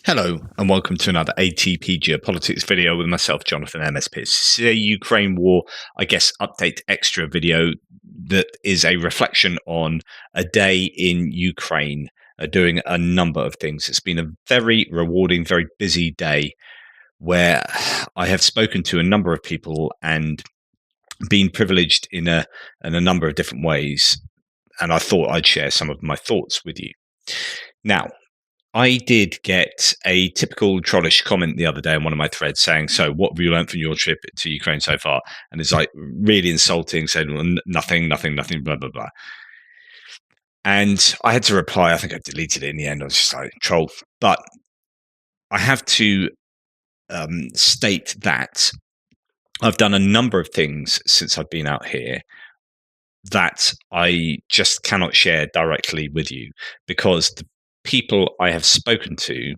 Hello and welcome to another ATP Geopolitics video with myself, Jonathan MSP. This is a Ukraine War, update extra video that is a reflection on a day in Ukraine, doing a number of things. It's been a very rewarding, very busy day where I have spoken to a number of people and been privileged in a number of different ways. And I thought I'd share some of my thoughts with you. Now, I did get a typical trollish comment the other day on one of my threads saying, "So, what have you learned from your trip to Ukraine so far?" And it's like really insulting, saying, well, nothing, blah, blah, blah. And I had to reply. I think I deleted it in the end. I was just like, troll. But I have to state that I've done a number of things since I've been out here that I just cannot share directly with you because the people I have spoken to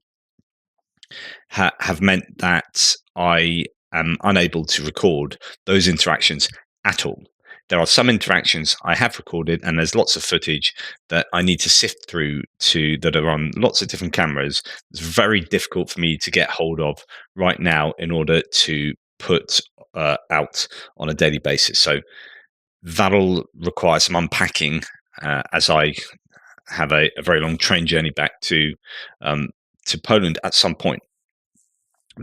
have meant that I am unable to record those interactions at all. There are some interactions I have recorded, and there's lots of footage that I need to sift through that are on lots of different cameras. It's very difficult for me to get hold of right now in order to put out on a daily basis. So that'll require some unpacking as I have a very long train journey back to Poland at some point.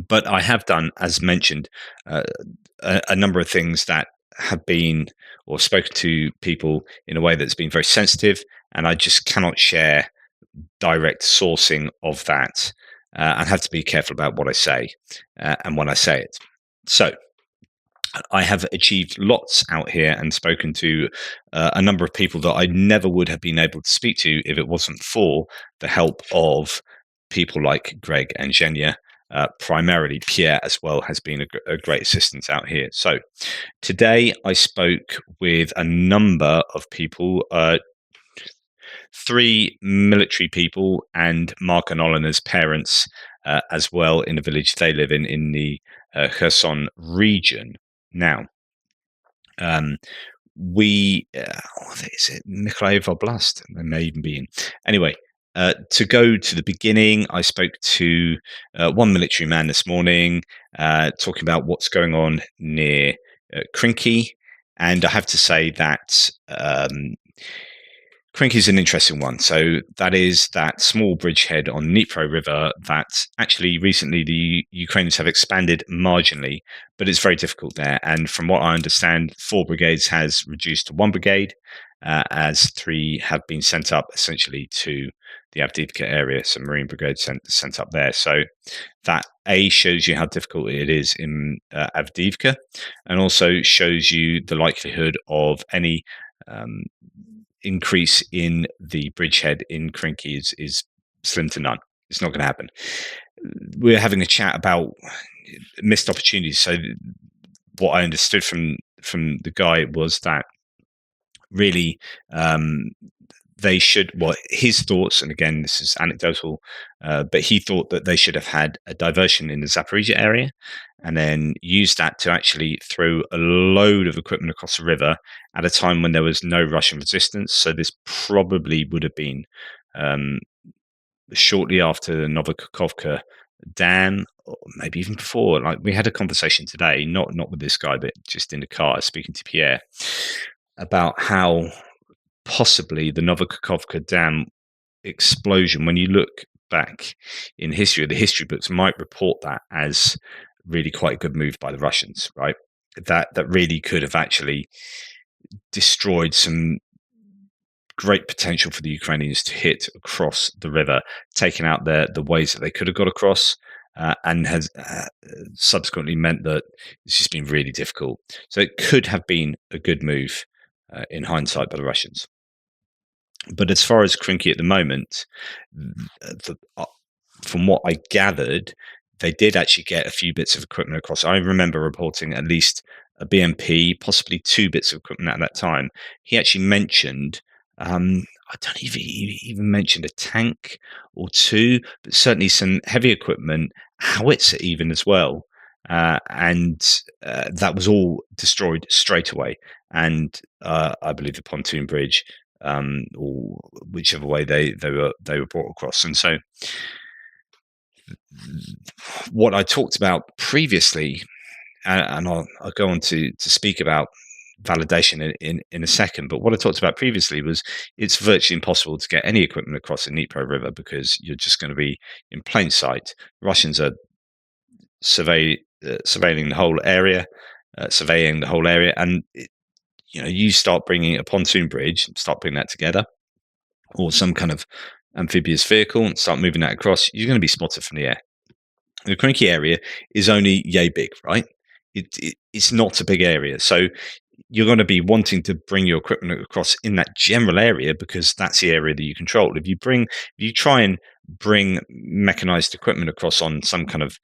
But I have done, as mentioned, a number of things that have been or spoken to people in a way that's been very sensitive, and I just cannot share direct sourcing of that and have to be careful about what I say and when I say it. So I have achieved lots out here and spoken to a number of people that I never would have been able to speak to if it wasn't for the help of people like Greg and Zhenya. Primarily Pierre as well has been a great assistance out here. So today I spoke with a number of people, 3 military people and Mark and Olina's parents as well in the village they live in the Kherson region. Now, we is it Mykolaiv Oblast? It may even be in. Anyway, to go to the beginning, I spoke to one military man this morning, talking about what's going on near Krinky, and I have to say that Krinky is an interesting one. So that is that small bridgehead on Dnipro River that actually recently the Ukrainians have expanded marginally, but it's very difficult there. And from what I understand, 4 brigades has reduced to 1 brigade, as 3 have been sent up essentially to the Avdiivka area, some Marine brigades sent up there. So that shows you how difficult it is in Avdiivka, and also shows you the likelihood of any increase in the bridgehead in Krinky is slim to none. It's not going to happen. We're having a chat about missed opportunities. So what I understood from the guy was that really they should, his thoughts, and again, this is anecdotal, but he thought that they should have had a diversion in the Zaporizhia area and then use that to actually throw a load of equipment across the river at a time when there was no Russian resistance. So this probably would have been shortly after the Novokhovka dam, or maybe even before. Like, we had a conversation today, not with this guy, but just in the car, speaking to Pierre, about how possibly the Novokhovka dam explosion, when you look back in history, the history books might report that as really quite a good move by the Russians, right? That really could have actually destroyed some great potential for the Ukrainians to hit across the river, taking out the ways that they could have got across, and has subsequently meant that it's just been really difficult. So it could have been a good move in hindsight by the Russians. But as far as Krinky at the moment, from what I gathered, they did actually get a few bits of equipment across. I remember reporting at least a BMP, possibly 2 bits of equipment at that time. He actually mentioned, I don't even mentioned a tank or 2, but certainly some heavy equipment, howitzer even as well. And that was all destroyed straight away. And I believe the pontoon bridge, or whichever way they were brought across. And so what I talked about previously, and I'll go on to speak about validation in a second. But what I talked about previously was it's virtually impossible to get any equipment across the Dnipro River because you're just going to be in plain sight. Russians are surveying the whole area, and you start bringing a pontoon bridge, start putting that together, or some kind of amphibious vehicle, and start moving that across. You're going to be spotted from the air. The Krinky area is only yay big, right? It's not a big area, so you're going to be wanting to bring your equipment across in that general area because that's the area that you control. If you try and bring mechanized equipment across on some kind of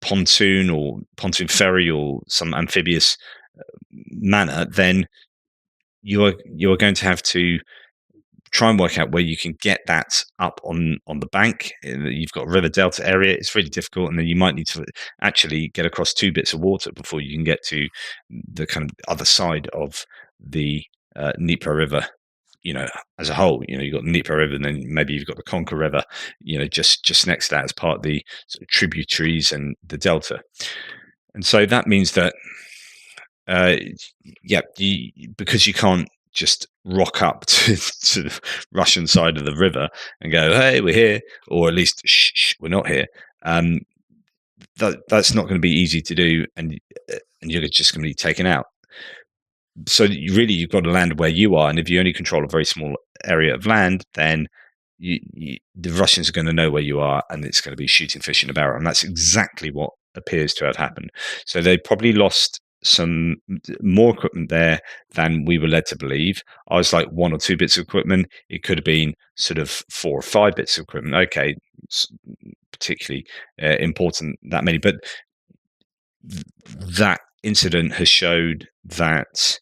pontoon or pontoon ferry or some amphibious manner, then you are going to have to try and work out where you can get that up on the bank. You've got a river delta area. It's really difficult, and then you might need to actually get across 2 bits of water before you can get to the kind of other side of the Dnipro River. As a whole, you've got the Dnipro River, and then maybe you've got the Konka River. Just next to that as part of the sort of tributaries and the delta. And so that means that, because you can't just rock up to the Russian side of the river and go, "Hey, we're here," or at least, "Shh, we're not here." That's not going to be easy to do, and you're just going to be taken out. So you've got to land where you are, and if you only control a very small area of land, then the Russians are going to know where you are, and it's going to be shooting fish in a barrel, and that's exactly what appears to have happened. So they probably lost some more equipment there than we were led to believe. I was like 1 or 2 bits of equipment. It could have been sort of 4 or 5 bits of equipment. Okay, particularly important that many, but that incident has showed that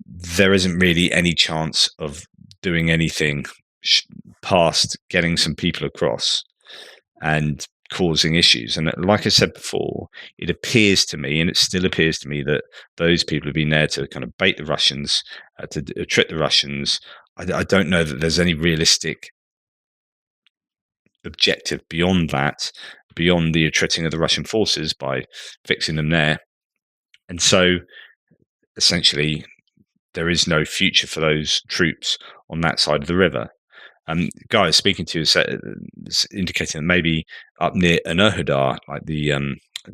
there isn't really any chance of doing anything past getting some people across and causing issues. And like I said before, it appears to me, and it still appears to me, that those people have been there to kind of bait the Russians, to trick the Russians. I don't know that there's any realistic objective beyond that, beyond the attriting of the Russian forces by fixing them there. And so essentially, there is no future for those troops on that side of the river. Guys speaking to is indicating that maybe up near Enerhodar, like the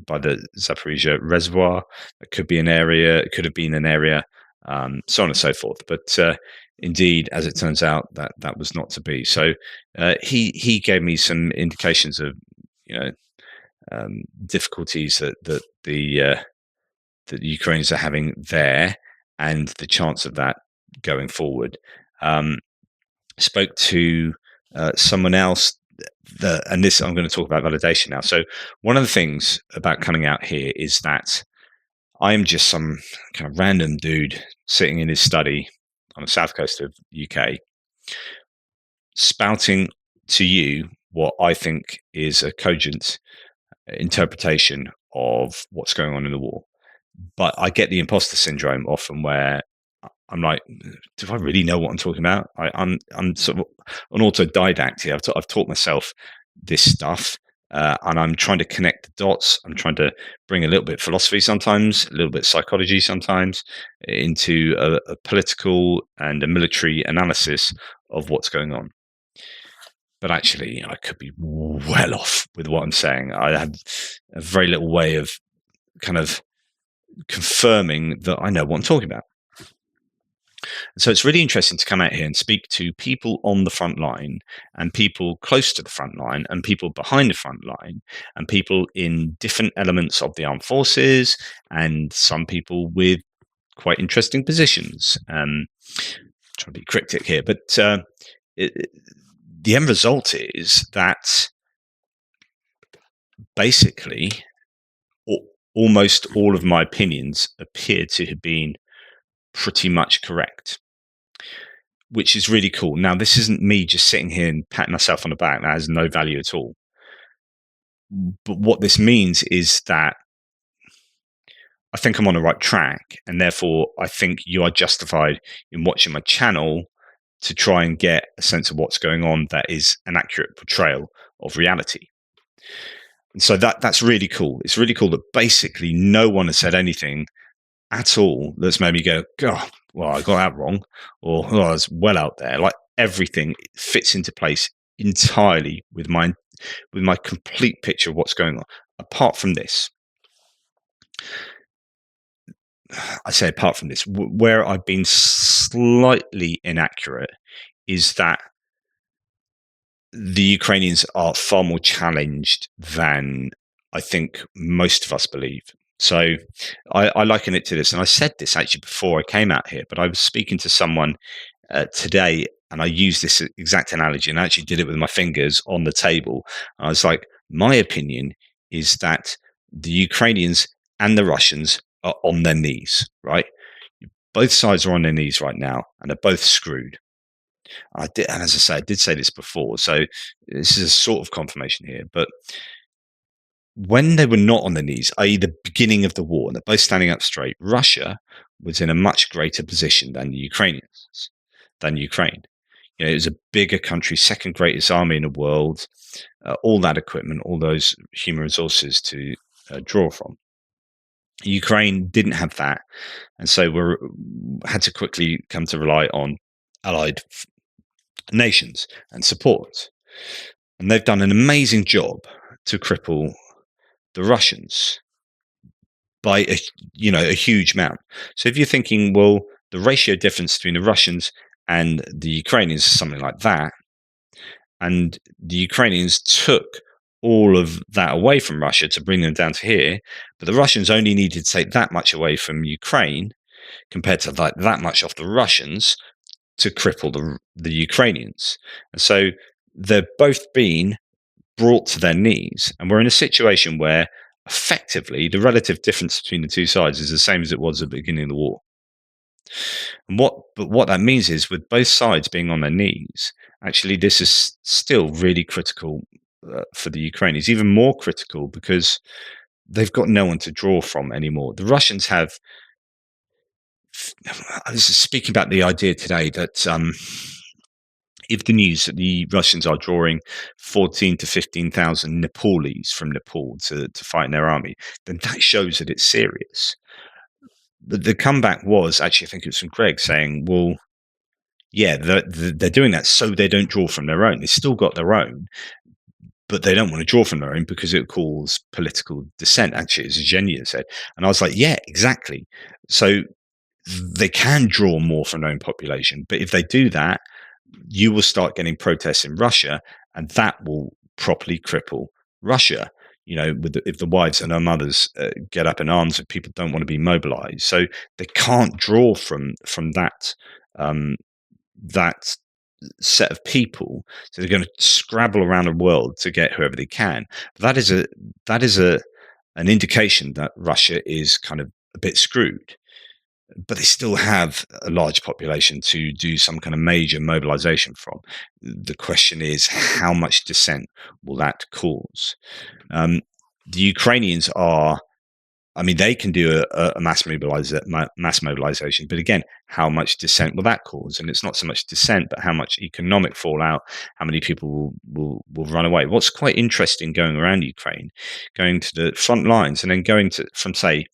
by the Zaporizhia reservoir, it could be an area. It could have been an area, so on and so forth. But indeed, as it turns out, that was not to be. So he gave me some indications of difficulties that the Ukrainians are having there, and the chance of that going forward. Spoke to someone else, and this, I'm going to talk about validation now. So one of the things about coming out here is that I am just some kind of random dude sitting in his study on the south coast of UK, spouting to you what I think is a cogent interpretation of what's going on in the war. But I get the imposter syndrome often, where I'm like, do I really know what I'm talking about? I'm sort of an autodidact here. I've taught myself this stuff, and I'm trying to connect the dots. I'm trying to bring a little bit of philosophy sometimes, a little bit of psychology sometimes, into a political and a military analysis of what's going on. But actually, I could be well off with what I'm saying. I have a very little way of kind of confirming that I know what I'm talking about. So it's really interesting to come out here and speak to people on the front line, and people close to the front line, and people behind the front line, and people in different elements of the armed forces, and some people with quite interesting positions. Trying to be cryptic here, but the end result is that basically almost all of my opinions appear to have been pretty much correct, which is really cool. Now, this isn't me just sitting here and patting myself on the back. That has no value at all. But what this means is that I think I'm on the right track, and therefore I think you are justified in watching my channel to try and get a sense of what's going on that is an accurate portrayal of reality. So that's really cool. It's really cool that basically no one has said anything at all that's made me go, God, well, I got that wrong, or oh, it's well out there. Like everything fits into place entirely with my complete picture of what's going on. Apart from this, I say apart from this, where I've been slightly inaccurate is that the Ukrainians are far more challenged than I think most of us believe. So I liken it to this, and I said this actually before I came out here, but I was speaking to someone today, and I used this exact analogy, and I actually did it with my fingers on the table. I was like, my opinion is that the Ukrainians and the Russians are on their knees, right? Both sides are on their knees right now, and they're both screwed. I did, and as I say, I did say this before, so this is a sort of confirmation here. But when they were not on their knees, i.e., the beginning of the war, and they're both standing up straight, Russia was in a much greater position than the Ukrainians, than Ukraine. You know, it was a bigger country, second greatest army in the world, all that equipment, all those human resources to draw from. Ukraine didn't have that, and so we had to quickly come to rely on allied nations and support. And they've done an amazing job to cripple the Russians by a huge amount. So if you're thinking, well, the ratio difference between the Russians and the Ukrainians is something like that, and the Ukrainians took all of that away from Russia to bring them down to here, but the Russians only needed to take that much away from Ukraine compared to that much off the Russians to cripple the Ukrainians. And so they've both been brought to their knees, and we're in a situation where effectively the relative difference between the two sides is the same as it was at the beginning of the war. And what that means is, with both sides being on their knees, actually this is still really critical for the Ukrainians, even more critical because they've got no one to draw from anymore. The Russians have. I was speaking about the idea today that if the news that the Russians are drawing 14 to 15,000 Nepalis from Nepal to fight in their army, then that shows that it's serious. But the comeback was actually, I think it was from Greg saying, well, yeah, they're doing that so they don't draw from their own. They've still got their own, but they don't want to draw from their own because it causes political dissent, actually, as Eugenia said. And I was like, yeah, exactly. So they can draw more from their own population. But if they do that, you will start getting protests in Russia, and that will properly cripple Russia. You know, if the wives and their mothers get up in arms, if people don't want to be mobilized, so they can't draw from that set of people. So they're going to scrabble around the world to get whoever they can. But that is an indication that Russia is kind of a bit screwed, but they still have a large population to do some kind of major mobilization from. The question is, how much dissent will that cause? The Ukrainians are, I mean, they can do a mass mobilization, but again, how much dissent will that cause? And it's not so much dissent, but how much economic fallout, how many people will run away. What's quite interesting going around Ukraine, going to the front lines and then going to from, say,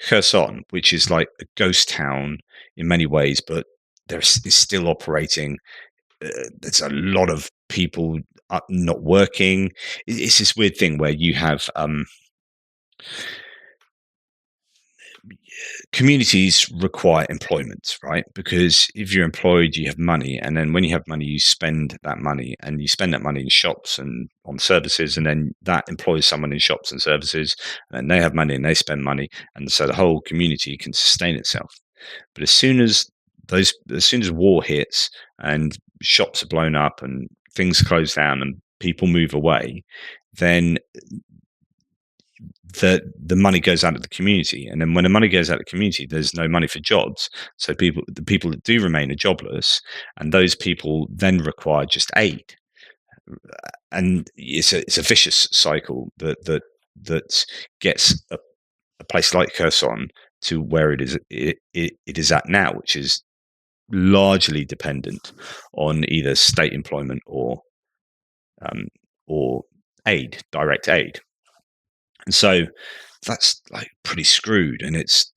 Kherson, which is like a ghost town in many ways, but is still operating. There's a lot of people not working. It's this weird thing where you have communities require employment, right? Because if you're employed, you have money, and then when you have money, you spend that money, and you spend that money in shops and on services, and then that employs someone in shops and services, and then they have money and they spend money, and so the whole community can sustain itself. But as soon as war hits and shops are blown up and things close down and people move away, then the money goes out of the community, and then when the money goes out of the community, there's no money for jobs. So the people that do remain are jobless, and those people then require just aid, and it's a vicious cycle that gets a place like Kherson to where it is at now, which is largely dependent on either state employment or um, or direct aid. And so that's like pretty screwed. And it's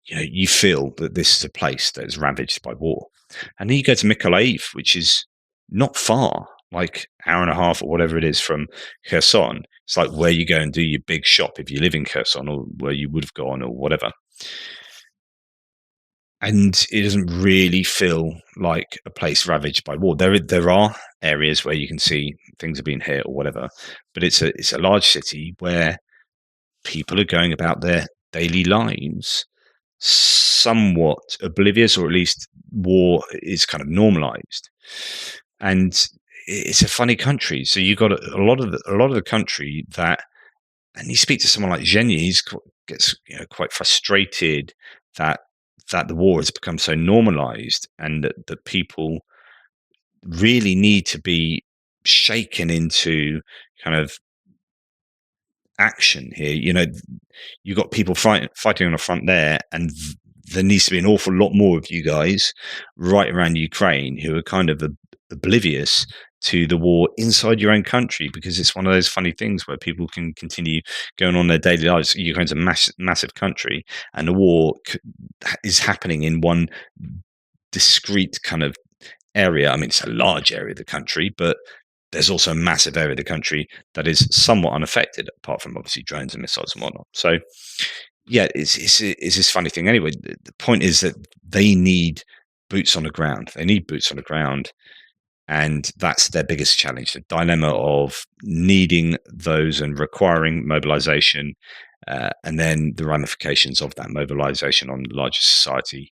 you feel that this is a place that is ravaged by war. And then you go to Mykolaiv, which is not far, like hour and a half or whatever it is from Kherson. It's like where you go and do your big shop if you live in Kherson, or where you would have gone or whatever. And it doesn't really feel like a place ravaged by war. There are areas where you can see things are being hit or whatever, but it's a large city where people are going about their daily lives somewhat oblivious, or at least war is kind of normalized. And it's a funny country. So you got a lot of the country that, and you speak to someone like Zhenya, gets quite frustrated that the war has become so normalized, and that people really need to be shaken into kind of action here. You've got people fighting on the front there, and there needs to be an awful lot more of you guys right around Ukraine who are kind of oblivious to the war inside your own country, because it's one of those funny things where people can continue going on their daily lives. Ukraine's a massive country, and the war is happening in one discrete kind of area. I mean, it's a large area of the country, but there's also a massive area of the country that is somewhat unaffected, apart from obviously drones and missiles and whatnot. So, yeah, it's this funny thing. Anyway, the point is that they need boots on the ground. They need boots on the ground, and that's their biggest challenge: the dilemma of needing those and requiring mobilization, and then the ramifications of that mobilization on larger society,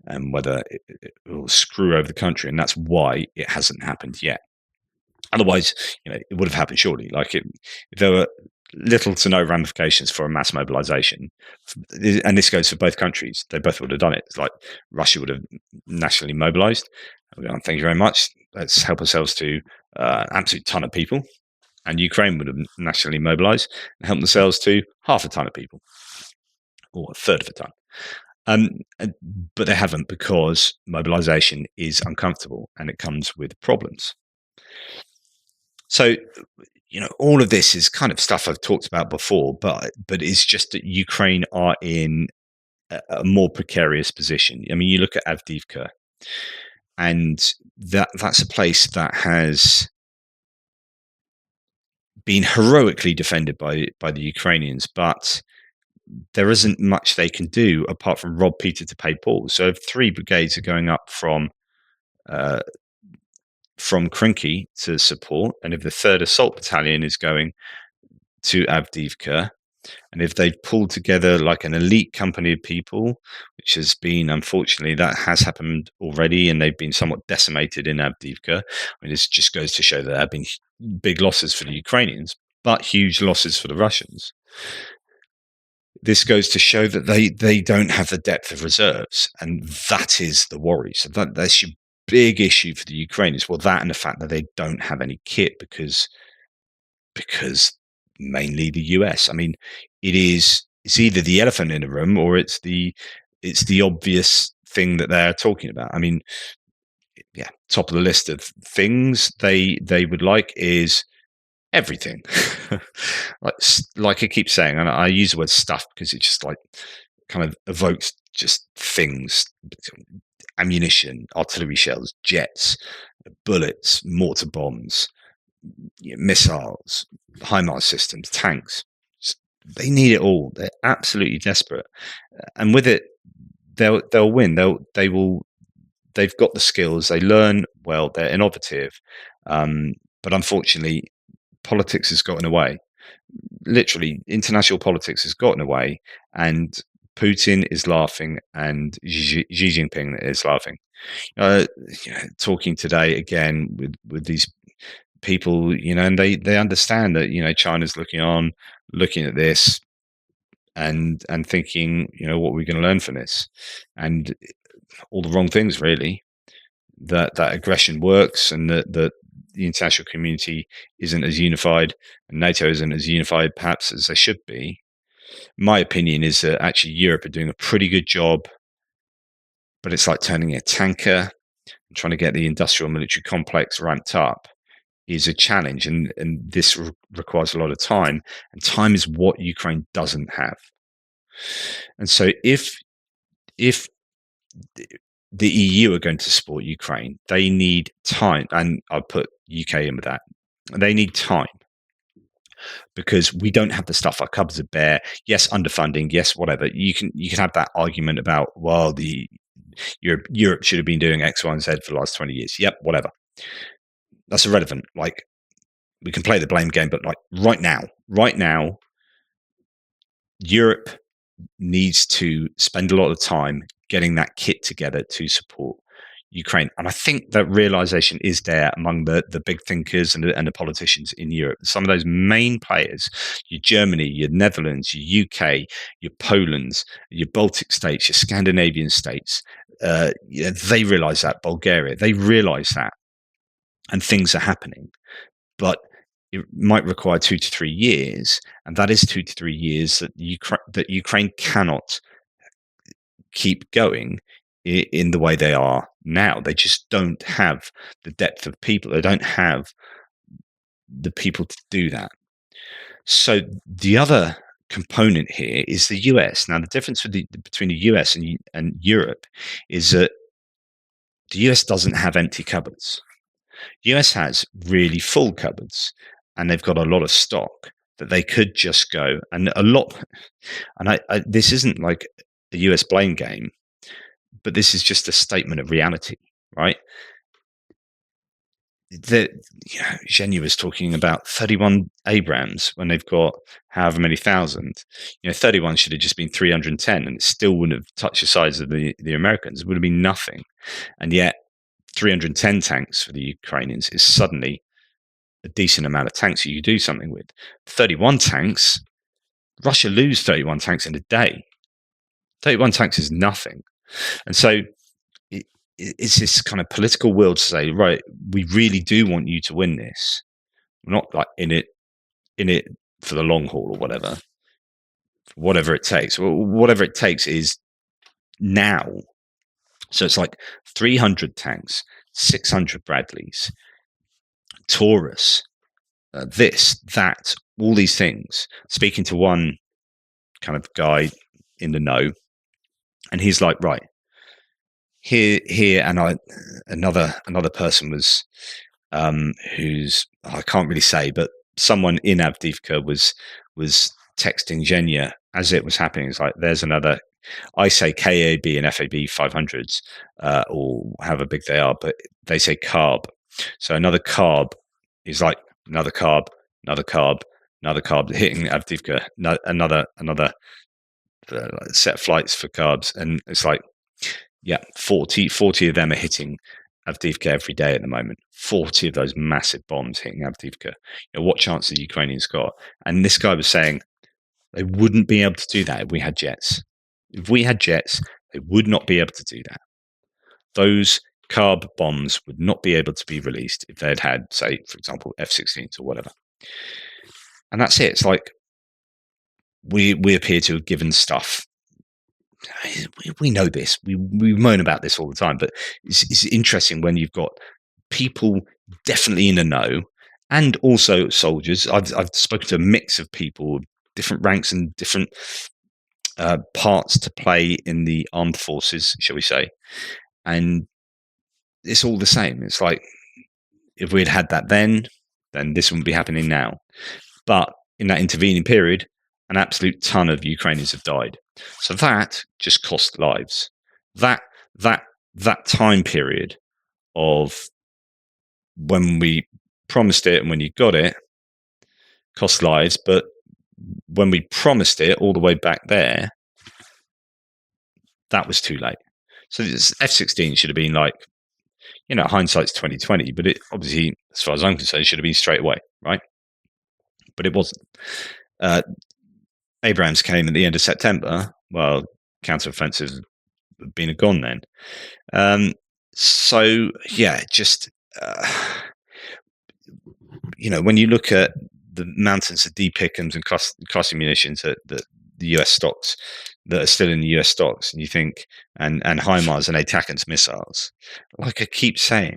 and whether it will screw over the country. And that's why it hasn't happened yet. Otherwise, it would have happened surely. Like, if there were little to no ramifications for a mass mobilization, and this goes for both countries, they both would have done it. It's like Russia would have nationally mobilized. Thank you very much. Let's help ourselves to an absolute ton of people. And Ukraine would have nationally mobilized and helped themselves to half a ton of people, or a third of a ton. But they haven't, because mobilization is uncomfortable and it comes with problems. So, all of this is kind of stuff I've talked about before, but it's just that Ukraine are in a more precarious position. I mean, you look at Avdiivka, and that's a place that has been heroically defended by the Ukrainians, but there isn't much they can do apart from rob Peter to pay Paul. So if 3 brigades are going up uh, from Krinky to support, and if the 3rd Assault Battalion is going to Avdiivka, and if they've pulled together like an elite company of people, which has been, unfortunately, that has happened already, and they've been somewhat decimated in Avdiivka. I mean, this just goes to show that there have been big losses for the Ukrainians, but huge losses for the Russians. This goes to show that they don't have the depth of reserves, and that is the worry. So that's your big issue for the Ukrainians. Well, that, and the fact that they don't have any kit, because mainly the US. I mean, it's either the elephant in the room, or it's the obvious thing that they're talking about. I mean, yeah, top of the list of things they would like is everything. like I keep saying, and I use the word stuff because it just like kind of evokes just things: ammunition, artillery shells, jets, bullets, mortar bombs, missiles, HIMARS systems, tanks. They need it all. They're absolutely desperate, and with it, they'll win. They've got the skills. They learn well. They're innovative, but unfortunately, politics has gotten away. Literally, international politics has gotten away, and Putin is laughing, and Xi Jinping is laughing. Talking today again with these people, and they understand that China's looking on, looking at this, and thinking, what are we going to learn from this? And all the wrong things, really. That aggression works, and that the international community isn't as unified, and NATO isn't as unified perhaps as they should be. My opinion is that actually Europe are doing a pretty good job, but it's like turning a tanker and trying to get the industrial military complex ramped up is a challenge, and this requires a lot of time, and time is what Ukraine doesn't have. And so if the EU are going to support Ukraine, they need time, and I'll put UK in with that. They need time because we don't have the stuff. Our cupboards are bare. Yes, underfunding. Yes, whatever. You can have that argument about, well, the Europe should have been doing X, Y, and Z for the last 20 years. Yep, whatever. That's irrelevant. Like, we can play the blame game, but like right now, Europe needs to spend a lot of time getting that kit together to support Ukraine. And I think that realization is there among the big thinkers and the politicians in Europe. Some of those main players, your Germany, your Netherlands, your UK, your Poland, your Baltic states, your Scandinavian states, they realize that. Bulgaria, they realize that. And things are happening. But it might require 2 to 3 years, and that is 2 to 3 years that Ukraine cannot keep going in the way they are now. They just don't have the depth of people. They don't have the people to do that. So the other component here is the US. Now, the difference between the US and Europe is that the US doesn't have empty cupboards. US has really full cupboards, and they've got a lot of stock that they could just go and a lot. And I this isn't like a US blame game, but this is just a statement of reality, right? Zhenya was talking about 31 Abrams when they've got however many thousand. 31 should have just been 310, and it still wouldn't have touched the size of the Americans. It would have been nothing, and yet 310 tanks for the Ukrainians is suddenly a decent amount of tanks that you do something with. 31 tanks, Russia lose 31 tanks in a day. 31 tanks is nothing. And so it's this kind of political will to say, right, we really do want you to win this. We're not like in it for the long haul or whatever it takes. Well, whatever it takes is now. So it's like 300 tanks, 600 Bradleys, Taurus, this, that, all these things. Speaking to one kind of guy in the know, and he's like, right, here, and another person was, who's, I can't really say, but someone in Avdiivka was texting Zhenya as it was happening. It's like, there's another. I say KAB and FAB 500s, or however big they are, but they say carb. So another carb is like another carb, another carb, another carb hitting Avdiivka, another set of flights for carbs, and it's like, yeah, 40 of them are hitting Avdiivka every day at the moment. 40 of those massive bombs hitting Avdiivka. What chance have the Ukrainians got? And this guy was saying they wouldn't be able to do that if we had jets. If we had jets, they would not be able to do that. Those carb bombs would not be able to be released if they'd had, say, for example, F-16s or whatever. And that's it. It's like we appear to have given stuff. We know this. We moan about this all the time, but it's interesting when you've got people definitely in the know, and also soldiers. I've spoken to a mix of people, different ranks and different parts to play in the armed forces, shall we say, and it's all the same. It's like, if we'd had that then this wouldn't be happening now. But in that intervening period, an absolute ton of Ukrainians have died. So that just cost lives. That time period of when we promised it and when you got it cost lives, but when we promised it all the way back there, that was too late. So this F-16 should have been like, hindsight's 2020, but it obviously, as far as I'm concerned, should have been straight away, right? But it wasn't. Abrams came at the end of September. Well, counteroffensives had been gone then. So yeah, just when you look at the mountains of D-Pickens and cluster munitions that the US stocks that are still in the US stocks, and you think, and HIMARS and ATACMS missiles, like I keep saying,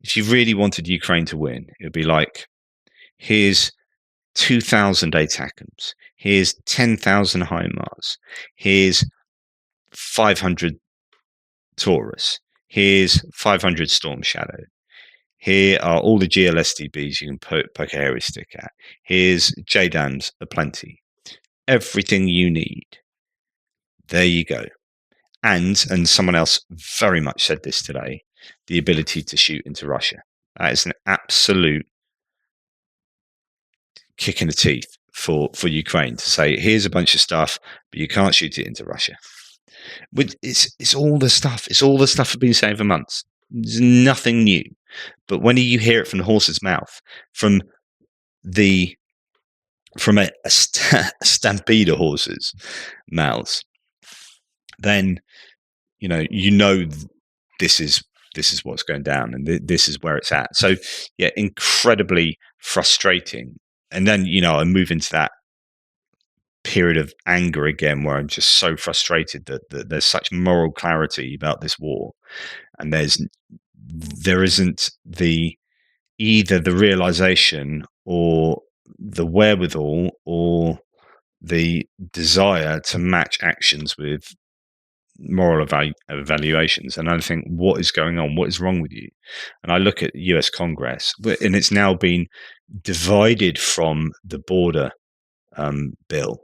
if you really wanted Ukraine to win, it would be like, here's 2,000 ATACMS, here's 10,000 HIMARS, here's 500 Taurus, here's 500 Storm Shadow, here are all the GLSDBs you can poke a hairy stick at, here's JDAMs aplenty, everything you need. There you go. And someone else very much said this today, the ability to shoot into Russia. That is an absolute kick in the teeth for Ukraine to say, here's a bunch of stuff, but you can't shoot it into Russia. It's all the stuff. It's all the stuff we've been saying for months. There's nothing new. But when you hear it from the horse's mouth, from a stampede of horses' mouths, then this is what's going down, and this is where it's at. So yeah, incredibly frustrating. And then I move into that period of anger again, where I'm just so frustrated that there's such moral clarity about this war, and there isn't either the realization or the wherewithal or the desire to match actions with moral evaluations. And I think, what is going on? What is wrong with you? And I look at US Congress, and it's now been divided from the border bill,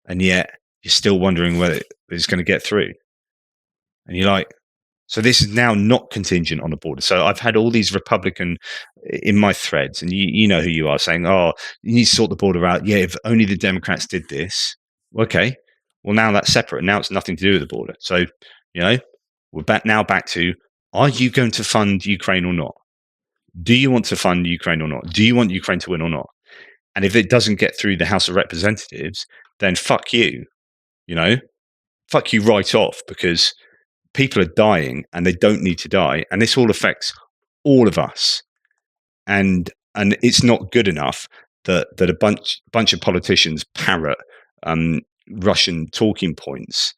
and yet you're still wondering whether it's going to get through. And you're like, so this is now not contingent on the border. So I've had all these Republican in my threads, and you know who you are, saying, oh, you need to sort the border out. Yeah, if only the Democrats did this. Okay, well, now that's separate. Now it's nothing to do with the border. So, we're back to, are you going to fund Ukraine or not? Do you want to fund Ukraine or not? Do you want Ukraine to win or not? And if it doesn't get through the House of Representatives, then fuck you, fuck you right off, because people are dying and they don't need to die. And this all affects all of us. And it's not good enough that a bunch of politicians parrot Russian talking points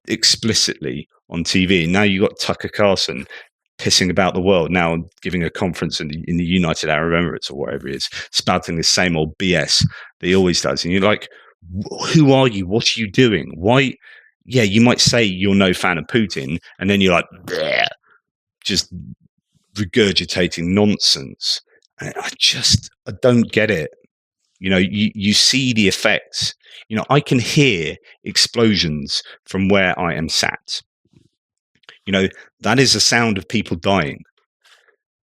explicitly on TV. And now you've got Tucker Carlson pissing about the world, now giving a conference in the United Arab Emirates or whatever it is, spouting the same old BS that he always does. And you're like, who are you? What are you doing? Why? Yeah, you might say you're no fan of Putin, and then you're like, bleh, just regurgitating nonsense. I don't get it. You see the effects. I can hear explosions from where I am sat. That is the sound of people dying,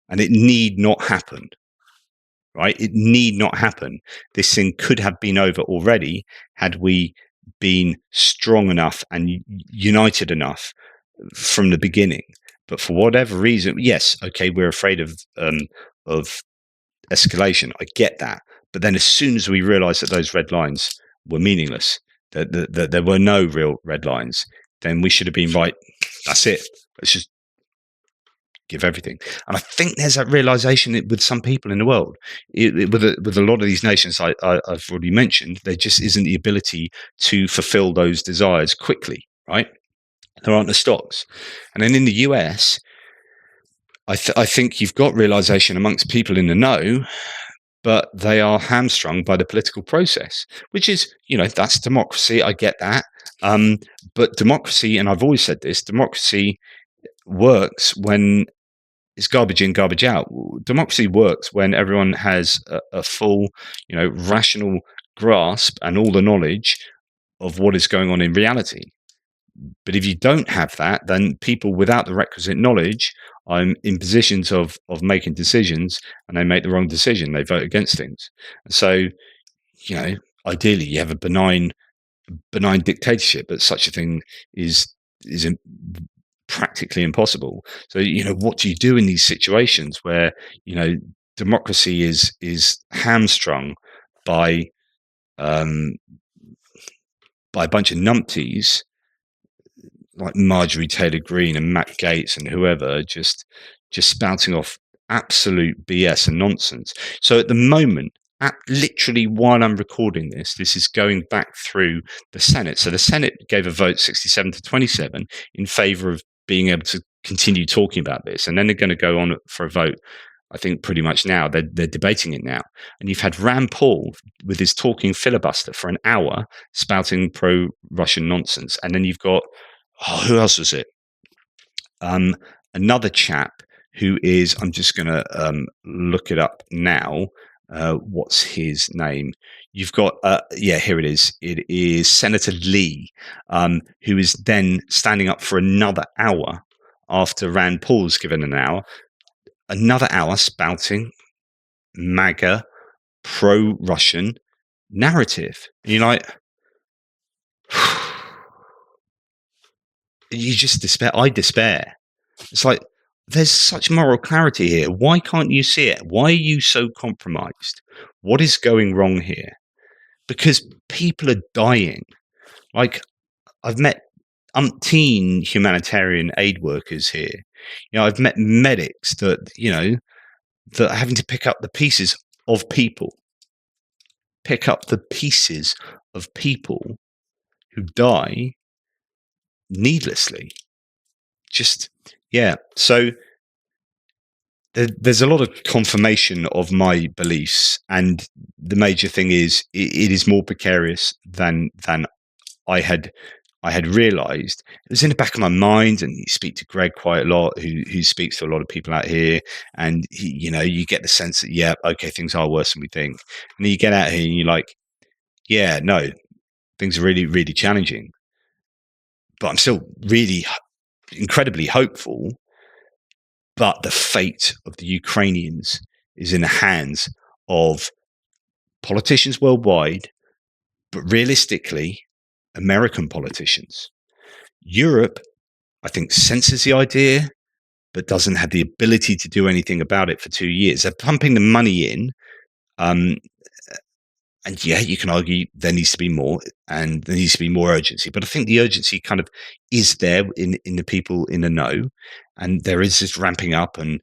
and it need not happen. Right? It need not happen. This thing could have been over already had we been strong enough and united enough from the beginning. But for whatever reason, yes, okay, we're afraid of escalation. I get that. But then as soon as we realized that those red lines were meaningless, that there were no real red lines, then we should have been right. That's it. Let's just give everything. And I think there's that realization with some people in the world, with a lot of these nations I've already mentioned, there just isn't the ability to fulfill those desires quickly, right? There aren't the stocks. And then in the US, I think you've got realization amongst people in the know, but they are hamstrung by the political process, which is, that's democracy. I get that. But democracy, and I've always said this, democracy works when it's garbage in, garbage out. Democracy works when everyone has a full, rational grasp and all the knowledge of what is going on in reality. But if you don't have that, then people without the requisite knowledge are in positions of making decisions, and they make the wrong decision. They vote against things. So, ideally, you have a benign dictatorship, but such a thing is practically impossible. So, what do you do in these situations where, democracy is hamstrung by a bunch of numpties like Marjorie Taylor Greene and Matt Gaetz and whoever, just spouting off absolute BS and nonsense. So at the moment, literally while I'm recording this is going back through the Senate. So the Senate gave a vote 67-27 in favor of being able to continue talking about this, and then they're going to go on for a vote. I think pretty much now they're debating it now, and you've had Rand Paul with his talking filibuster for an hour, spouting pro-Russian nonsense, and then you've got who else was it? Another chap who is, I'm just going to look it up now. What's his name? You've got, here it is. It is Senator Lee, who is then standing up for another hour after Rand Paul's given another hour spouting MAGA, pro-Russian narrative. And you're like, you just despair. I despair. It's like, there's such moral clarity here. Why can't you see it? Why are you so compromised? What is going wrong here? Because people are dying. Like, I've met umpteen humanitarian aid workers here. I've met medics that, that are having to pick up the pieces of people. Pick up the pieces of people who die needlessly. So there's a lot of confirmation of my beliefs, and the major thing is it is more precarious than I had realised. It was in the back of my mind, and you speak to Greg quite a lot, who speaks to a lot of people out here, and you get the sense that things are worse than we think, and then you get out here and you're like, no, things are really, really challenging, but I'm still really incredibly hopeful. But the fate of the Ukrainians is in the hands of politicians worldwide, but realistically, American politicians. Europe, I think, senses the idea, but doesn't have the ability to do anything about it for 2 years. They're pumping the money in. And you can argue there needs to be more, and there needs to be more urgency. But I think the urgency kind of is there in the people in the know, and there is this ramping up, and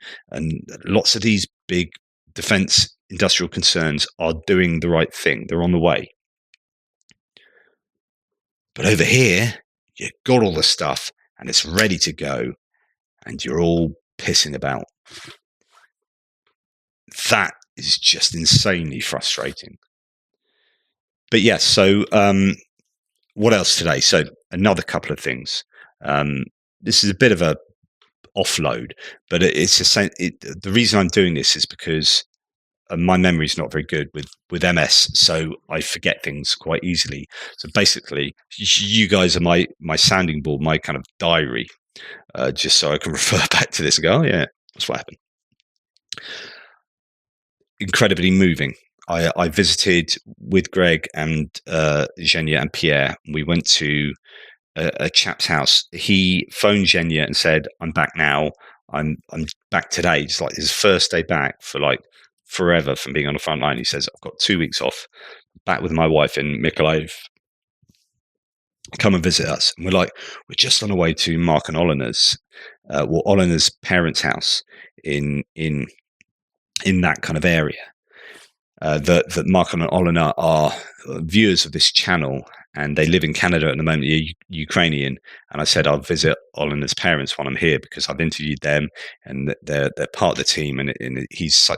lots of these big defense industrial concerns are doing the right thing. They're on the way. But over here, you've got all the stuff, and it's ready to go, and you're all pissing about. That is just insanely frustrating. But yes, so what else today? So another couple of things. This is a bit of a offload, but the reason I'm doing this is because my memory is not very good with MS, so I forget things quite easily. So basically, you guys are my sounding board, my kind of diary, just so I can refer back to this and go, oh yeah, that's what happened. Incredibly moving. I visited with Greg and Zhenya and Pierre. We went to a chap's house. He phoned Zhenya and said, "I'm back now. I'm back today." It's like his first day back for like forever from being on the front line. He says, "I've got 2 weeks off. Back with my wife in Mykolaiv. Come and visit us." And we're just on our way to Mark and Olina's, Olina's parents' house in that kind of area. That Mark and Olina are viewers of this channel, and they live in Canada at the moment. They're Ukrainian, and I said I'll visit Olina's parents when I'm here because I've interviewed them, and they're part of the team, and he's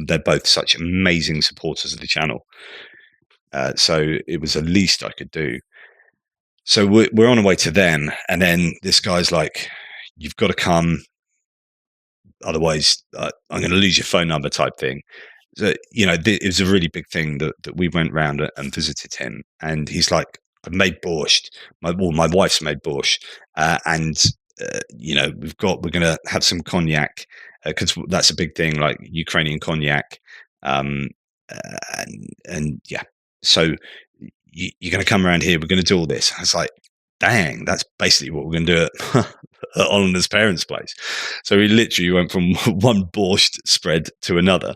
they're both such amazing supporters of the channel. So it was the least I could do. So we're on our way to them, and then this guy's like, "You've got to come, otherwise I'm going to lose your phone number," type thing. So, it was a really big thing that we went round and visited him, and he's like, "I've made borscht. My wife's made borscht, and we're going to have some cognac because that's a big thing, like Ukrainian cognac, and yeah. So you're going to come around here. We're going to do all this." I was like, "Dang, that's basically what we're going to do at Olina's parents' place." So we literally went from one borscht spread to another.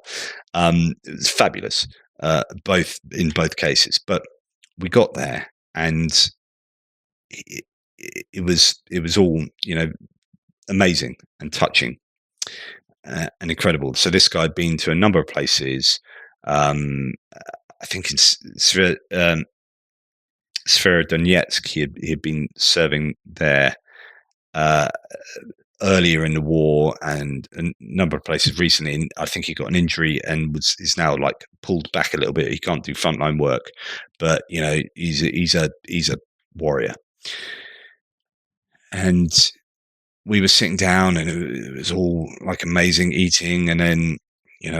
It was fabulous, in both cases. But we got there, and it was all amazing and touching and incredible. So this guy had been to a number of places. I think in Severodonetsk, he had been serving there. earlier in the war and a number of places recently. And I think he got an injury and is now like pulled back a little bit. He can't do frontline work, but he's a warrior. And we were sitting down, and it was all like amazing eating, and then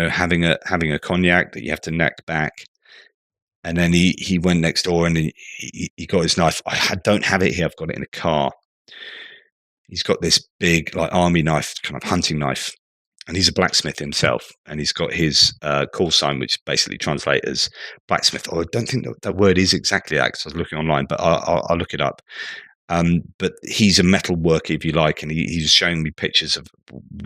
having a cognac that you have to neck back. And then he went next door and he got his knife. Don't have it here. I've got it in a car. He's got this big like army knife, kind of hunting knife, and he's a blacksmith himself. And he's got his call sign, which basically translates as blacksmith. Oh, I don't think that word is exactly that, because I was looking online, but I'll look it up. But he's a metal worker, if you like, and he was showing me pictures of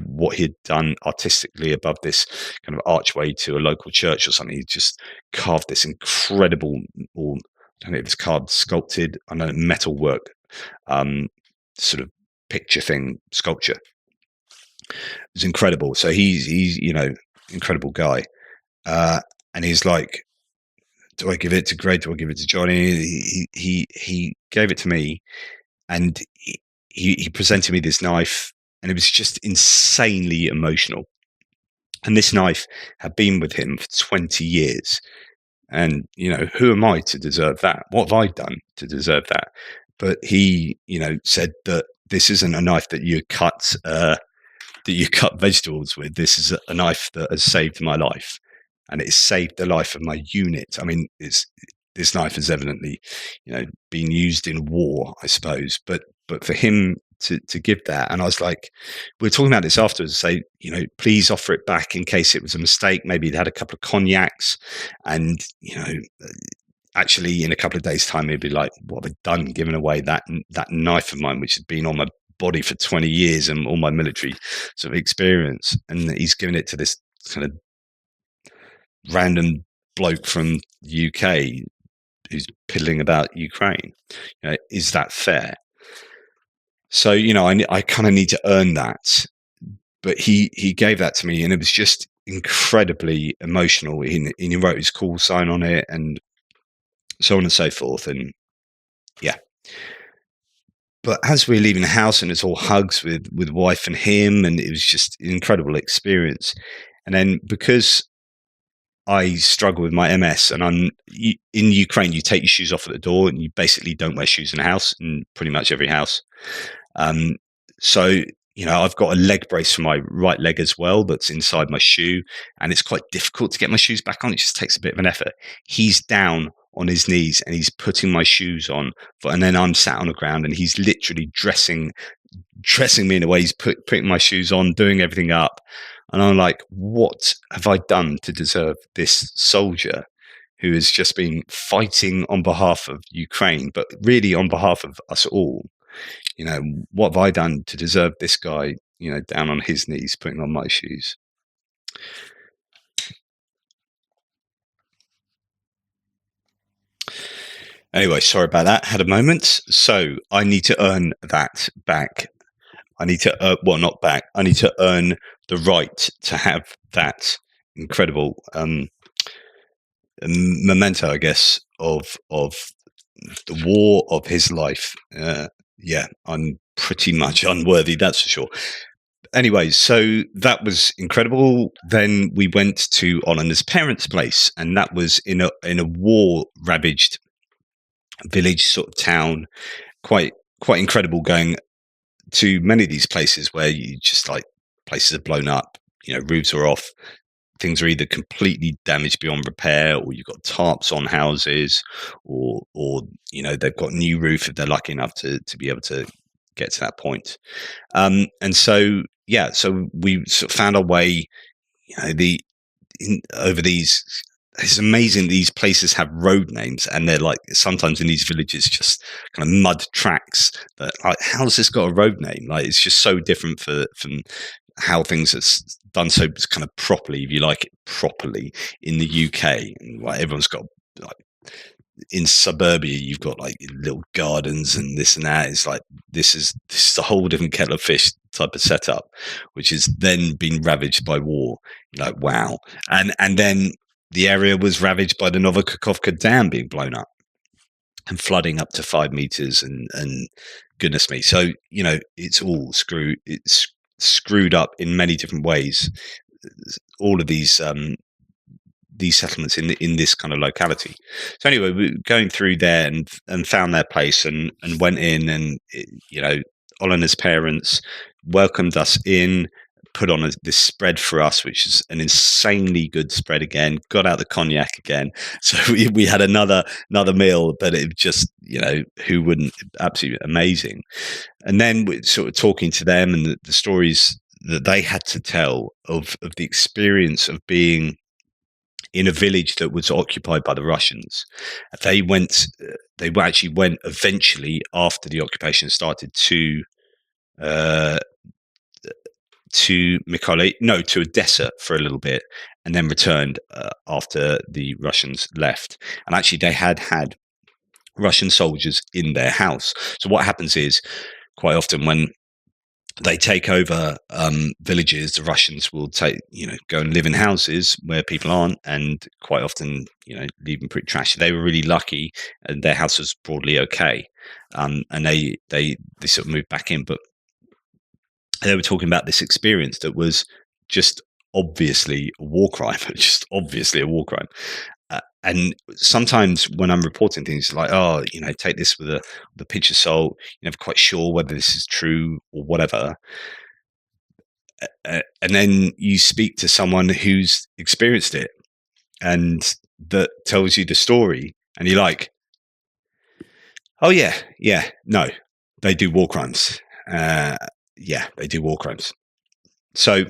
what he'd done artistically above this kind of archway to a local church or something. He just carved this incredible, or I don't know if it's carved, sculpted, I know, metal work, sort of picture thing, sculpture. It was incredible. So he's incredible guy. And he's like, do I give it to Greg? Do I give it to Johnny? He gave it to me, and he presented me this knife, and it was just insanely emotional. And this knife had been with him for 20 years. And, who am I to deserve that? What have I done to deserve that? But he, said that this isn't a knife that you cut vegetables with. This is a knife that has saved my life, and it saved the life of my unit. I mean, this knife has evidently, been used in war, I suppose. But for him to give that, and I was like, we were talking about this afterwards. Say, please offer it back in case it was a mistake. Maybe he'd had a couple of cognacs, and actually in a couple of days' time, he'd be like, what have I done, giving away that knife of mine, which had been on my body for 20 years and all my military sort of experience, and he's given it to this kind of random bloke from the UK who's piddling about Ukraine. Is that fair? So I kind of need to earn that, but he gave that to me, and it was just incredibly emotional. He wrote his call sign on it, and so on and so forth, and yeah. But as we were leaving the house, and it's all hugs with wife and him, and it was just an incredible experience. And then, because I struggle with my MS, and in Ukraine, you take your shoes off at the door, and you basically don't wear shoes in the house, in pretty much every house. So I've got a leg brace for my right leg as well that's inside my shoe, and it's quite difficult to get my shoes back on. It just takes a bit of an effort. He's down on his knees, and he's putting my shoes on, and then I'm sat on the ground, and he's literally dressing me in a way. He's putting my shoes on, doing everything up. And I'm like, what have I done to deserve this soldier who has just been fighting on behalf of Ukraine, but really on behalf of us all? What have I done to deserve this guy, down on his knees, putting on my shoes? Anyway, sorry about that. Had a moment. So I need to earn that back. I need to, not back. I need to earn the right to have that incredible memento, I guess, of the war of his life. Yeah, I'm pretty much unworthy, that's for sure. Anyway, so that was incredible. Then we went to Olanda's parents' place, and that was in a war-ravaged village, sort of town. Quite incredible going to many of these places where you just like, places are blown up, roofs are off, things are either completely damaged beyond repair, or you've got tarps on houses, or they've got new roof if they're lucky enough to be able to get to that point. And so we sort of found our way, over these. It's amazing. These places have road names, and they're like, sometimes in these villages, just kind of mud tracks. That, like, how has this got a road name? Like, it's just so different from how things are done so kind of properly, if you like it properly, in the UK. And like, everyone's got, like, in suburbia, you've got like little gardens and this and that. It's like, this is a whole different kettle of fish type of setup, which has then been ravaged by war. You're like, wow. And then the area was ravaged by the Novokakhovka Dam being blown up. and flooding up to 5 meters, and goodness me. So, it's all screwed. It's screwed up in many different ways. All of these settlements in this kind of locality. So anyway, we were going through there and found their place and went in, and Olena's parents welcomed us in, put on this spread for us, which is an insanely good spread again. Got out the cognac again, so we had another meal, but it just, who wouldn't? Absolutely amazing. And then we're sort of talking to them and the stories that they had to tell of the experience of being in a village that was occupied by the Russians. They went. They actually went eventually after the occupation started uh, to Mykolaiv, no, to Odessa for a little bit, and then returned after the Russians left. And actually, they had Russian soldiers in their house. So what happens is, quite often when they take over villages, the Russians will go and live in houses where people aren't, and quite often, leave them pretty trashy. They were really lucky, and their house was broadly okay, and they sort of moved back in. But they were talking about this experience that was just obviously a war crime, just obviously a war crime. And sometimes when I'm reporting things like, oh, take this with a pinch of salt, you're never quite sure whether this is true or whatever. And then you speak to someone who's experienced it and that tells you the story, and you're like, oh, yeah, no, they do war crimes. Yeah, they do war crimes. So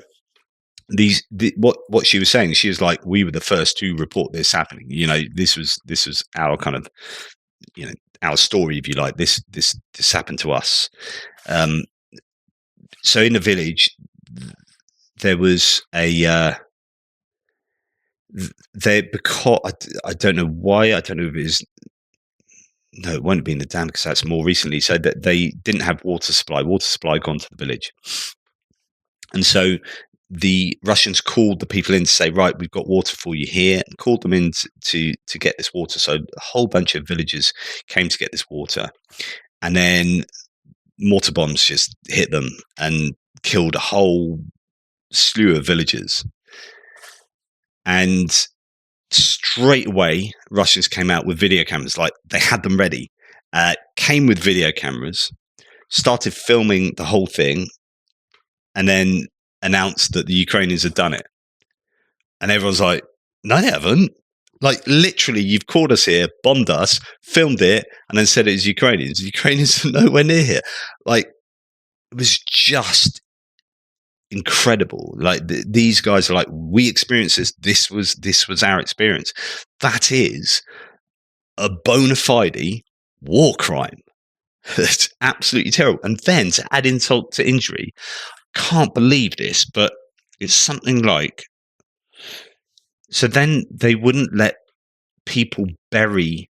what she was saying, she was like, we were the first to report this happening. This was our kind of, our story, if you like. This happened to us. So in the village, there was because I don't know why. I don't know if it is. No, it won't be in the dam because that's more recently. So that they didn't have water supply. Water supply gone to the village, and so the Russians called the people in to say, right, we've got water for you here, and called them in to get this water. So a whole bunch of villagers came to get this water, and then mortar bombs just hit them and killed a whole slew of villagers. And straight away, Russians came out with video cameras, like they had them ready, came with video cameras, started filming the whole thing, and then announced that the Ukrainians had done it. And everyone's like, no, they haven't. Like, literally, you've called us here, bombed us, filmed it, and then said it was Ukrainians. The Ukrainians are nowhere near here. Like, it was just incredible. Like, these guys are like, we experienced this. This was our experience. That is a bona fide war crime. It's absolutely terrible. And then to add insult to injury, can't believe this, but it's something like, so then they wouldn't let people bury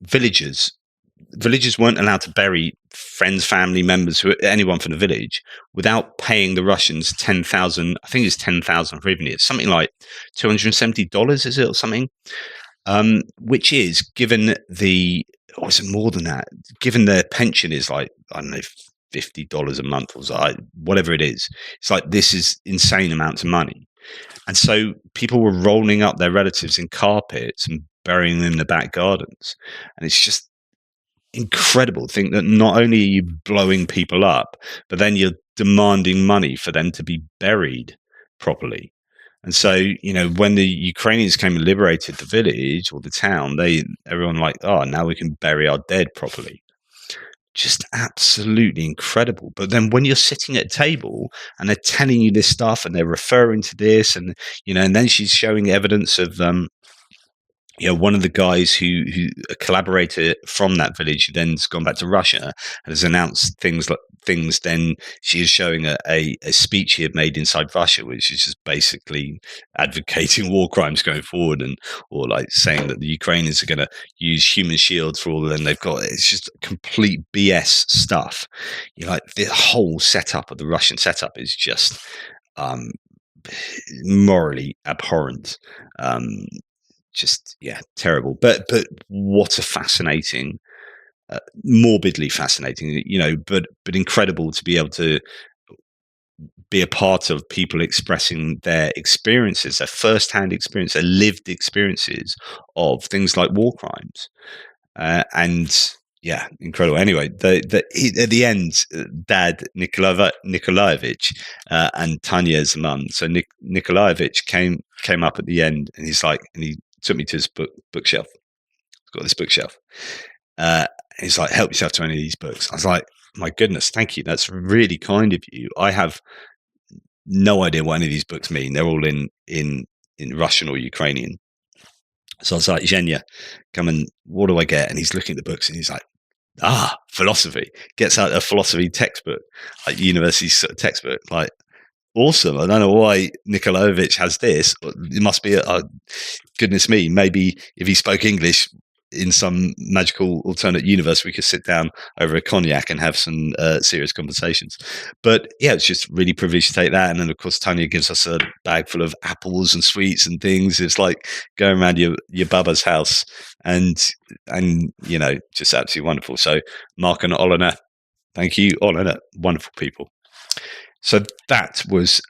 villagers. Villagers weren't allowed to bury friends, family members, anyone from the village, without paying the Russians 10,000. I think it's 10,000 hryvnia. It's something like $270, is it, or something? Which is, given the, or is it more than that? Given their pension is like, I don't know, $50 a month or so, whatever it is. It's like, this is insane amounts of money. And so people were rolling up their relatives in carpets and burying them in the back gardens. And it's just incredible to think that not only are you blowing people up, but then you're demanding money for them to be buried properly. And so, when the Ukrainians came and liberated the village or the town, everyone like, oh, now we can bury our dead properly. Just absolutely incredible. But then when you're sitting at a table and they're telling you this stuff and they're referring to this, and and then she's showing evidence of one of the guys who a collaborator from that village, who then's gone back to Russia and has announced things. Then she is showing a speech he had made inside Russia, which is just basically advocating war crimes going forward, or like saying that the Ukrainians are going to use human shields for all of them they've got. It's just complete BS stuff. Like, the whole setup of the Russian setup is just morally abhorrent. just yeah, terrible. But what a fascinating, morbidly fascinating, but incredible to be able to be a part of people expressing their experiences, their first-hand experience, their lived experiences of things like war crimes. And yeah, incredible. Anyway, at the end, Dad Nikolaevich and Tanya's mum. So Nikolaevich came up at the end, and he took me to his bookshelf. He's got this bookshelf. He's like, help yourself to any of these books. I was like, my goodness, thank you. That's really kind of you. I have no idea what any of these books mean. They're all in Russian or Ukrainian. So I was like, Zhenya, come and what do I get? And he's looking at the books and he's like, philosophy. Gets out a philosophy textbook, like university sort of textbook. Like, awesome. I don't know why Nikolaevich has this. It must be goodness me. Maybe if he spoke English in some magical alternate universe, we could sit down over a cognac and have some serious conversations. But yeah, it's just really privileged to take that. And then of course, Tanya gives us a bag full of apples and sweets and things. It's like going around your baba's house, and just absolutely wonderful. So Mark and Olena, thank you, Olena, wonderful people. So that was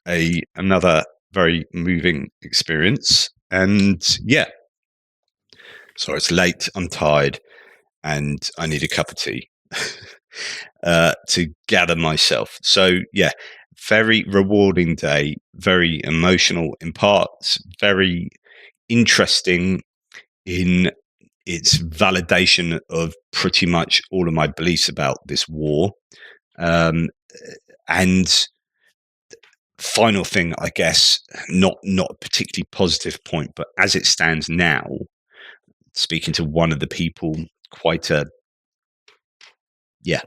another very moving experience. And yeah, sorry, it's late, I'm tired, and I need a cup of tea to gather myself. So yeah, very rewarding day, very emotional in parts, very interesting in its validation of pretty much all of my beliefs about this war. And final thing, I guess, not a particularly positive point, but as it stands now, speaking to one of the people, quite a I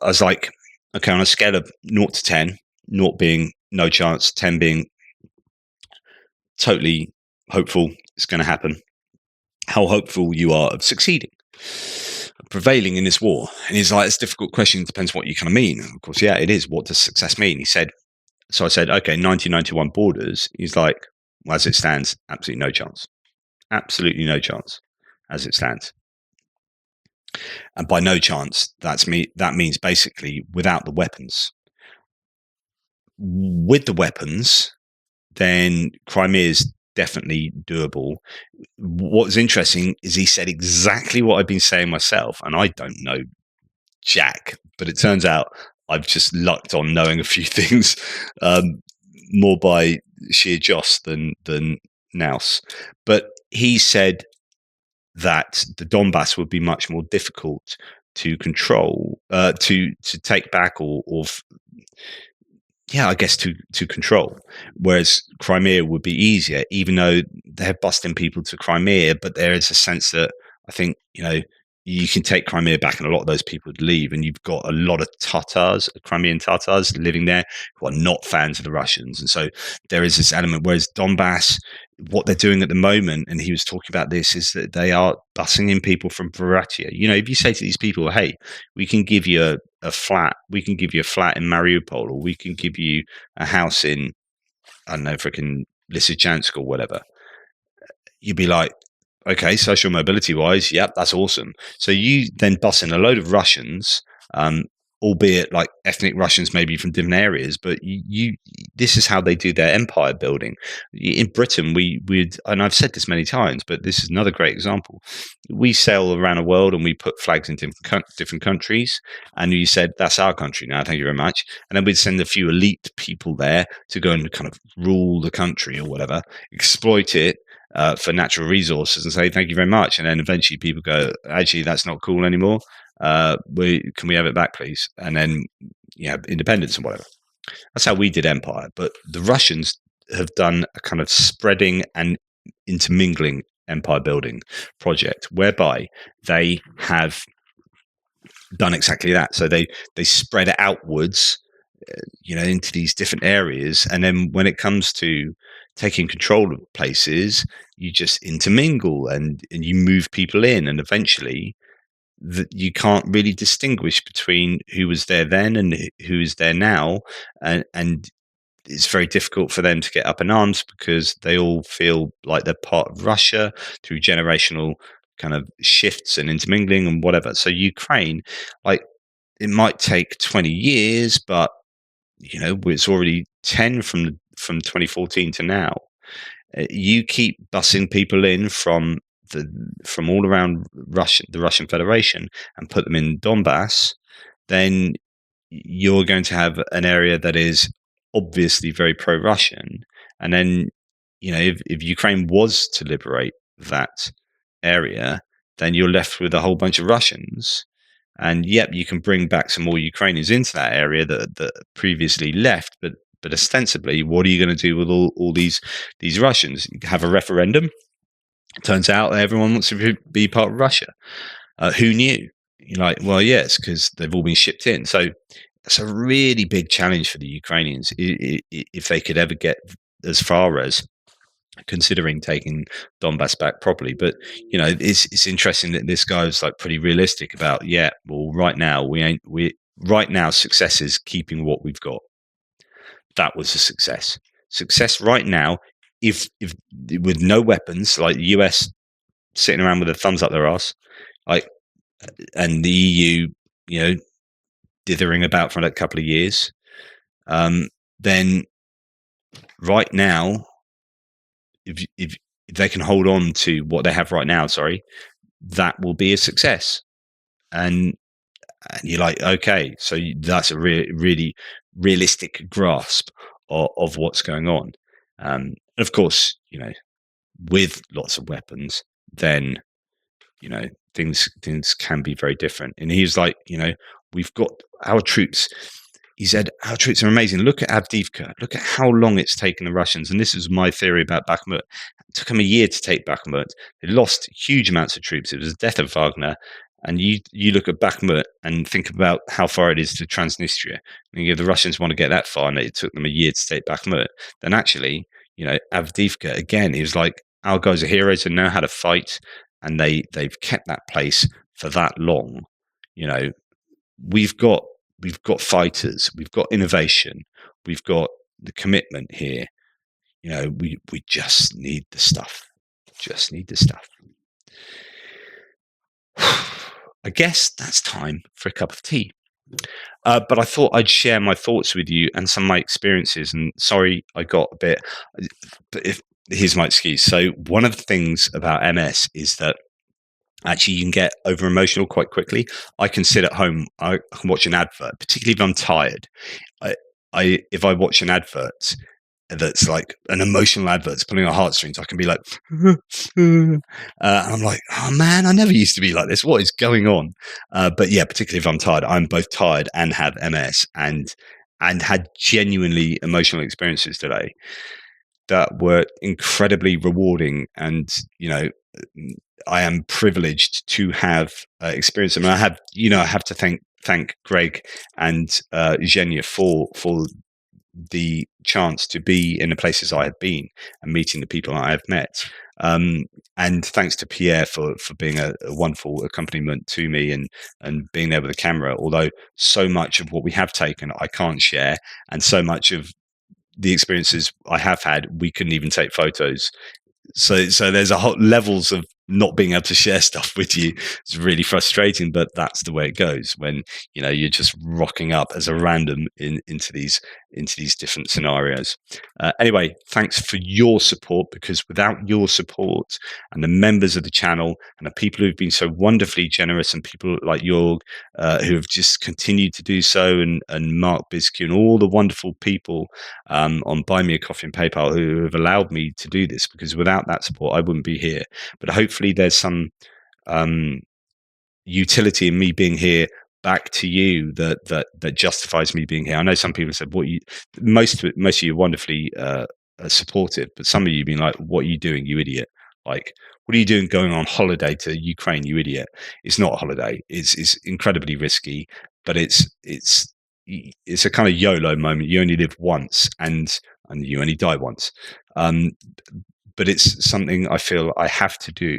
was like, okay, on a scale of 0 to 10, 0 being no chance, 10 being totally hopeful it's going to happen, how hopeful you are of succeeding, prevailing in this war. And he's like, it's a difficult question. It depends what you kind of mean. Of course, yeah, it is. What does success mean? He said, so I said, okay, 1991 borders. He's like, well, as it stands, absolutely no chance. Absolutely no chance as it stands. And by no chance, that means basically without the weapons. With the weapons, then Crimea is definitely doable. What was interesting is he said exactly what I've been saying myself, and I don't know jack, but it turns out I've just lucked on knowing a few things more by sheer joss than nous. But he said that the Donbass would be much more difficult to control, to take back, or I guess to control. Whereas Crimea would be easier, even though they're busting people to Crimea. But there is a sense that I think you can take Crimea back, and a lot of those people would leave, and you've got a lot of Tatars, Crimean Tatars, living there who are not fans of the Russians, and so there is this element. Whereas Donbass, what they're doing at the moment, and he was talking about this, is that they are busing in people from Buryatia. If you say to these people, "Hey, we can give you a flat, we can give you a flat in Mariupol, or we can give you a house in, I don't know, freaking Lysychansk or whatever," you'd be like, okay, social mobility wise, yep, that's awesome. So you then bus in a load of Russians, albeit like ethnic Russians, maybe from different areas, but this is how they do their empire building. In Britain, we'd, and I've said this many times, but this is another great example. We sail around the world and we put flags in different countries, and you said, that's our country now, thank you very much. And then we'd send a few elite people there to go and kind of rule the country or whatever, exploit it, for natural resources, and say thank you very much. And then eventually people go, actually, that's not cool anymore. Can we have it back, please? And then independence and whatever. That's how we did empire. But the Russians have done a kind of spreading and intermingling empire building project, whereby they have done exactly that. So they spread it outwards, into these different areas, and then when it comes to taking control of places, you just intermingle and you move people in, and eventually you can't really distinguish between who was there then and who is there now, and it's very difficult for them to get up in arms because they all feel like they're part of Russia through generational kind of shifts and intermingling and whatever. So Ukraine, like, it might take 20 years, but it's already 10 from 2014 to now. You keep bussing people in the from all around the Russian Federation, and put them in Donbass, then you're going to have an area that is obviously very pro-Russian. And then, if Ukraine was to liberate that area, then you're left with a whole bunch of Russians. And yep, you can bring back some more Ukrainians into that area that previously left, but ostensibly, what are you going to do with all these Russians? You have a referendum. Turns out everyone wants to be part of Russia. Who knew? You're like, well, yes, because they've all been shipped in. So it's a really big challenge for the Ukrainians if they could ever get as far as considering taking Donbass back properly. But it's interesting that this guy was like pretty realistic about, yeah, well, right now right now success is keeping what we've got. That was a success. Success right now, if with no weapons, like the US sitting around with their thumbs up their ass, like, and the EU, dithering about for a couple of years, then right now, if they can hold on to what they have right now, that will be a success. And you're like, okay, so that's a really realistic grasp of what's going on. And of course, with lots of weapons, then things can be very different. And he's like, we've got our troops. He said, our troops are amazing. Look at Avdiivka. Look at how long it's taken the Russians. And this is my theory about Bakhmut. It took them a year to take Bakhmut. They lost huge amounts of troops. It was the death of Wagner. And you look at Bakhmut and think about how far it is to Transnistria. And if the Russians want to get that far and it took them a year to take Bakhmut, then actually, Avdiivka, again, he was like, our guys are heroes and know how to fight. And they've kept that place for that long. We've got fighters, we've got innovation, we've got the commitment here. We just need the stuff. Just need the stuff. I guess that's time for a cup of tea. But I thought I'd share my thoughts with you and some of my experiences. And sorry, I got a bit. But here's my excuse. So one of the things about MS is that actually you can get over emotional quite quickly. I can sit at home, I can watch an advert, particularly if I'm tired. If I watch an advert that's like an emotional advert, it's pulling our heartstrings, I can be like, and I'm like, oh man, I never used to be like this. What is going on? But yeah, particularly if I'm tired, I'm both tired and have MS, and had genuinely emotional experiences today that were incredibly rewarding. And I am privileged to have experienced them. And I have to thank Greg and Zhenya for the chance to be in the places I have been and meeting the people I have met. And thanks to Pierre for being a wonderful accompaniment to me and being there with the camera. Although so much of what we have taken I can't share, and so much of the experiences I have had we couldn't even take photos. So there's a whole levels of not being able to share stuff with you. It's really frustrating, but that's the way it goes when you're just rocking up as a random into these different scenarios. Anyway, thanks for your support, because without your support and the members of the channel and the people who've been so wonderfully generous, and people like Jorg who have just continued to do so, and Mark Biscu and all the wonderful people on Buy Me a Coffee and PayPal who have allowed me to do this, because without that support I wouldn't be here. But hopefully there's some utility in me being here back to you that justifies me being here. I know some people said, most of you are wonderfully supportive, but some of you being like, what are you doing, you idiot? Like, what are you doing going on holiday to Ukraine, you idiot? It's not a holiday. It's incredibly risky, but it's a kind of YOLO moment. You only live once, and you only die once. But it's something I feel I have to do,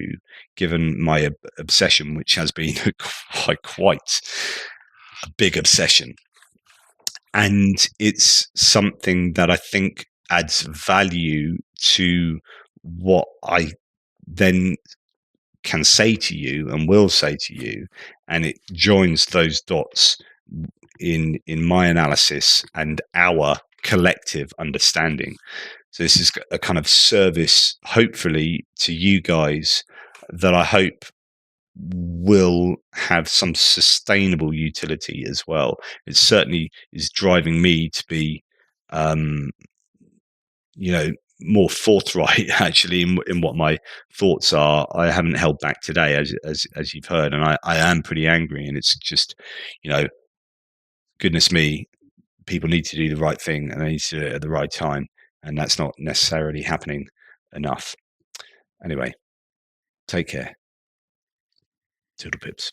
given my obsession, which has been quite a big obsession. and it's something that I think adds value to what I then can say to you and will say to you, and it joins those dots in my analysis and our collective understanding. So this is a kind of service, hopefully, to you guys that I hope will have some sustainable utility as well. It certainly is driving me to be, um, you know, more forthright actually in what my thoughts are. I haven't held back today, as you've heard, and I am pretty angry, and it's just, you know, goodness me, people need to do the right thing and they need to do it at the right time, and that's not necessarily happening enough. Anyway, take care. Toodle pips.